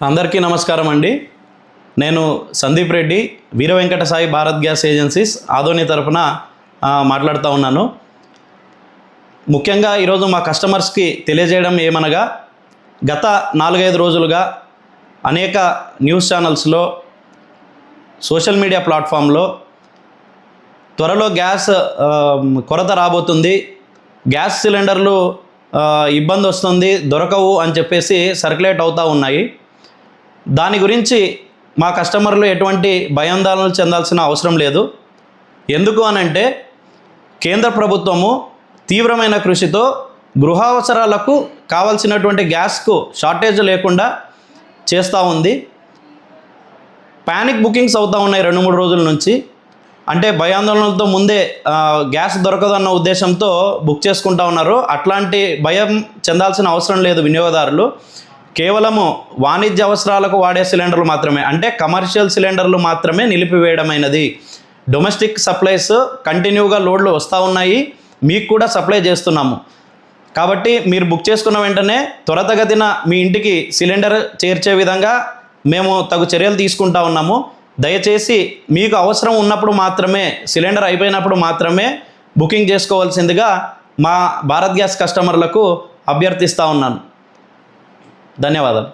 అందరికీ నమస్కారం అండి. నేను సందీప్ రెడ్డి, వీర వెంకట సాయి భారత్ గ్యాస్ ఏజెన్సీస్ ఆదోని తరపున మాట్లాడుతూ ఉన్నాను. ముఖ్యంగా ఈరోజు మా కస్టమర్స్కి తెలియజేయడం ఏమనగా, గత 4-5 రోజులుగా అనేక న్యూస్ ఛానల్స్లో, సోషల్ మీడియా ప్లాట్ఫామ్లో త్వరలో గ్యాస్ కొరత రాబోతుంది, గ్యాస్ సిలిండర్లు ఇబ్బంది వస్తుంది, దొరకవు అని చెప్పేసి సర్క్యులేట్ అవుతూ ఉన్నాయి. దాని గురించి మా కస్టమర్లు ఎటువంటి భయాందోళనలు చెందాల్సిన అవసరం లేదు. ఎందుకు అనంటే, కేంద్ర ప్రభుత్వము తీవ్రమైన కృషితో గృహ అవసరాలకు కావాల్సినటువంటి గ్యాస్కు షార్టేజ్ లేకుండా చేస్తూ ఉంది. ప్యానిక్ బుకింగ్స్ అవుతూ ఉన్నాయి 2-3 రోజుల నుంచి. అంటే భయాందోళనలతో ముందే గ్యాస్ దొరకదన్న ఉద్దేశంతో బుక్ చేసుకుంటూ ఉన్నారు. అట్లాంటి భయం చెందాల్సిన అవసరం లేదు వినియోగదారులు. కేవలము వాణిజ్య అవసరాలకు వాడే సిలిండర్లు మాత్రమే, అంటే కమర్షియల్ సిలిండర్లు మాత్రమే నిలిపివేయడమైనది. డొమెస్టిక్ సప్లైస్ కంటిన్యూగా లోడ్లు వస్తూ ఉన్నాయి, మీకు కూడా సప్లై చేస్తున్నాము. కాబట్టి మీరు బుక్ చేసుకున్న వెంటనే త్వరితగతిన మీ ఇంటికి సిలిండర్ చేర్చే విధంగా మేము తగు చర్యలు తీసుకుంటా ఉన్నాము. దయచేసి మీకు అవసరం ఉన్నప్పుడు మాత్రమే, సిలిండర్ అయిపోయినప్పుడు మాత్రమే బుకింగ్ చేసుకోవాల్సిందిగా మా భారత్ గ్యాస్ కస్టమర్లకు అభ్యర్థిస్తూ ఉన్నాను. ధన్యవాదాలు.